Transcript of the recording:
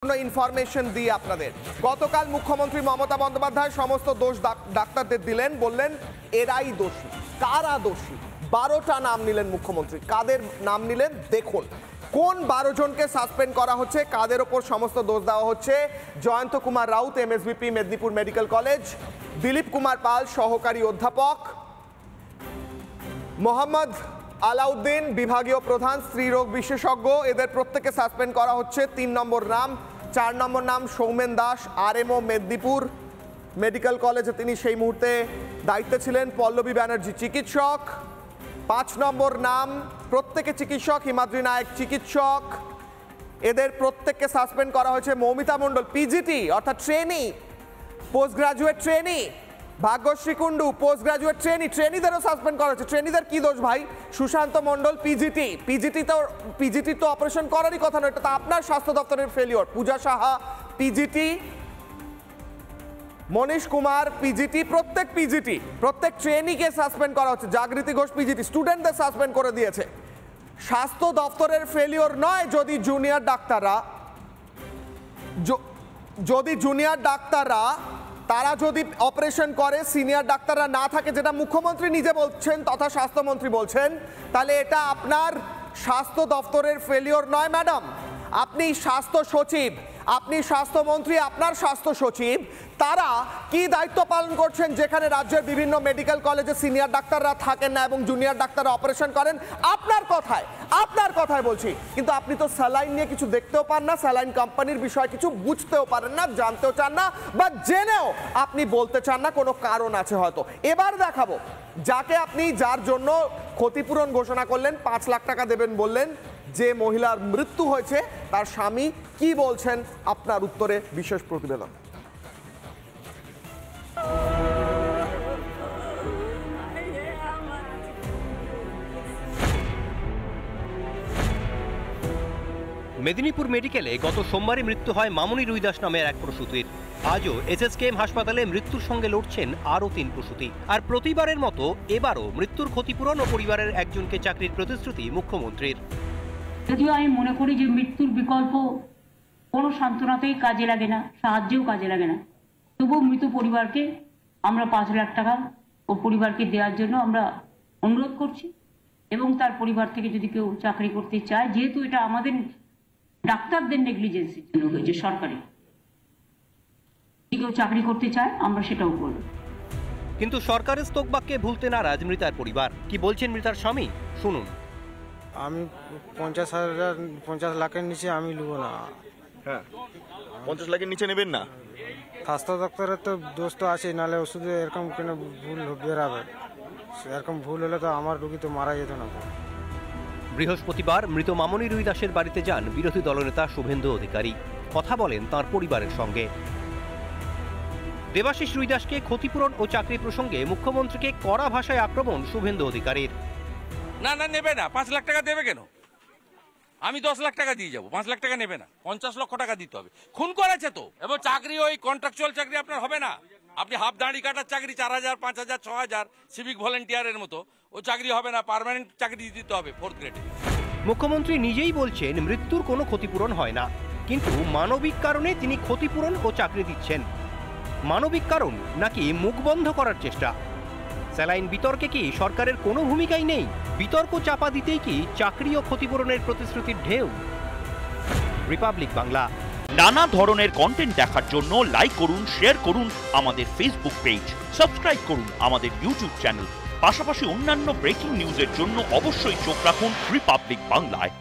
Information দিই আপনাদের। গতকাল মুখ্যমন্ত্রী মমতা বন্দ্যোপাধ্যায় সমস্ত দোষ ডাক্তারদের দিলেন, বললেন এরাই দোষী। কারা দোষী? 12টা নাম নিলেন মুখ্যমন্ত্রী। কাদের নাম নিলেন দেখুন। কোন 12 জনকে সাসপেন্ড করা হচ্ছে, কাদের ওপর সমস্ত দোষ দেওয়া হচ্ছে? Jayanta Kumar Raut, MSVP Medinipur medical college; Dilip Kumar Pal, সহকারী অধ্যাপক; মোহাম্মদ আলাউদ্দিন, বিভাগীয় প্রধান, স্ত্রীরোগ বিশেষজ্ঞ। এদের প্রত্যেককে সাসপেন্ড করা হচ্ছে। 3 নম্বর নাম। 4 নম্বর নাম সৌমেন দাস, আরএমও মেদিনীপুর মেডিকেল কলেজে, তিনি সেই মুহূর্তে দায়িত্বে ছিলেন। পল্লবী ব্যানার্জি চিকিৎসক। 5 নম্বর নাম, প্রত্যেকে চিকিৎসক, হিমাদ্রি নায়ক চিকিৎসক। এদের প্রত্যেককে সাসপেন্ড করা হয়েছে। মৌমিতা মণ্ডল পিজিটি অর্থাৎ trainee, post graduate trainee. Bhagyashree Kundu post graduate ট্রেনিদেরও সাসপেন্ড করা হচ্ছে। ট্রেনিদের কি দোষ ভাই? সুশান্ত মণ্ডল পিজিটি তো অপারেশন করারই কথা নয়, এটা তো আপনার স্বাস্থ্য দপ্তরের failure. Puja Saha PGT, Manish Kumar PGT, প্রত্যেক ট্রেনিকে সাসপেন্ড করা হচ্ছে। জাগৃতি ঘোষ পিজিটি, স্টুডেন্টদের সাসপেন্ড করে দিয়েছে। স্বাস্থ্য দপ্তরের ফেলিওর নয় যদি জুনিয়র ডাক্তাররা তারা যদি অপারেশন করে, সিনিয়র ডাক্তাররা না থাকে, যেটা মুখ্যমন্ত্রী নিজে বলছেন তথা স্বাস্থ্যমন্ত্রী বলছেন, তাহলে এটা আপনার স্বাস্থ্য দপ্তরের ফেলিওর নয় ম্যাডাম। আপনি স্বাস্থ্য সচিব, আপনি স্বাস্থ্যমন্ত্রী, আপনার স্বাস্থ্য সচিব তারা কি দায়িত্ব পালন করছেন যেখানে রাজ্যের বিভিন্ন মেডিকেল কলেজে সিনিয়র ডাক্তাররা থাকেন না এবং জুনিয়র ডাক্তাররা অপারেশন করেন? আপনার কথায় বলছি। কিন্তু আপনি তো স্যালাইন নিয়ে কিছু দেখতেও পান না, স্যালাইন কোম্পানির বিষয়ে কিছু বুঝতেও পারেন না, জানতেও চান না, বা জেনেও আপনি বলতে চান না। কোনো কারণ আছে হয়তো। এবার দেখাবো যার জন্য ক্ষতিপূরণ ঘোষণা করলেন, 5 লাখ টাকা দেবেন বললেন, যে মহিলার মৃত্যু হয়েছে তার স্বামী কি বলছেন আপনার উত্তরে বিশেষ প্রতিবেদন। মেদিনীপুর মেডিকেলে গত সোমবারই মৃত্যু হয় মামনি রুইদাস নামের এক প্রসূতির। আজও এসএসকেএম হাসপাতালে মৃত্যুর সঙ্গে লড়ছেন আরও 3 প্রসূতি। আর প্রতিবারের মতো এবারও মৃত্যুর ক্ষতিপূরণ ও পরিবারের একজনকে চাকরির প্রতিশ্রুতি মুখ্যমন্ত্রীর। যদিও আমি মনে করি যে মৃত্যুর বিকল্প কোনো সান্ত্বনাতেই কাজে লাগে না, সাহায্যেও কাজে লাগে না, তবুও মৃত পরিবারকে আমরা 5 লাখ টাকা ও পরিবারকে দেওয়ার জন্য আমরা অনুরোধ করছি। এবং তার পরিবার থেকে যদি কেউ চাকরি করতে চায়, যেহেতু এটা আমাদের ডাক্তারদের নেগলিজেন্সির জন্য হয়েছে, সরকারি কেউ চাকরি করতে চায় আমরা সেটাও করব। কিন্তু সরকারের স্তোকবাক্যে ভুলতে নারাজ মৃতার পরিবার। কি বলছেন মৃতার স্বামী শুনুন। আমি 50 লাখের নিচে আমি নেব না। হ্যাঁ, 50 লাখের নিচে নেবেন না? স্বাস্থ্য দপ্তরের তো দোষ তো আছে, নাহলে ওষুধে এরকম কোনো ভুল বেরাবে। এরকম ভুল হলে তো আমার রোগী তো মারা যেত না। বৃহস্পতিবার মৃত মামনি রুইদাসের বাড়িতে যান বিরোধী দলনেতা শুভেন্দু অধিকারী। কথা বলেন তার পরিবারের সঙ্গে। দেবাশিস রুইদাসকে ক্ষতিপূরণ ও চাকরি প্রসঙ্গে মুখ্যমন্ত্রীকে কড়া ভাষায় আক্রমণ শুভেন্দু অধিকারীর। না নেবে না। 5 লাখ টাকা দেবে কেন? আমি 10 লাখ টাকা দিয়ে যাবো। 5 লাখ টাকা নেবে না, 50 লক্ষ টাকা দিতে হবে। খুন করেছে তো। এবং চাকরি ওই কন্ট্রাকচুয়াল চাকরি আপনার হবে না। আপনি হাফ দাঁড়ি কাটার চাকরি 4000, 5000, 6000 সিভিক ভলেন্টিয়ারের মতো ও চাকরি হবে না। পার্মানেন্ট চাকরি দিতে হবে 4th গ্রেডে। মুখ্যমন্ত্রী নিজেই বলছেন মৃত্যুর কোনো ক্ষতিপূরণ হয় না, কিন্তু মানবিক কারণে তিনি ক্ষতিপূরণ ও চাকরি দিচ্ছেন। মানবিক কারণ নাকি মুখ বন্ধ করার চেষ্টা? স্যালাইন বিতর্কে কি সরকারের কোনো ভূমিকাই নেই? বিতর্ক চাপা দিতেই কি চাকরি ও ক্ষতিপূরণের প্রতিশ্রুতির ঢেউ? রিপাবলিক বাংলা। নানা ধরনের কন্টেন্ট দেখার জন্য লাইক করুন, শেয়ার করুন আমাদের ফেসবুক পেজ, সাবস্ক্রাইব করুন আমাদের ইউটিউব চ্যানেল। পাশাপাশি অন্যান্য ব্রেকিং নিউজের জন্য অবশ্যই চোখ রাখুন রিপাবলিক বাংলায়।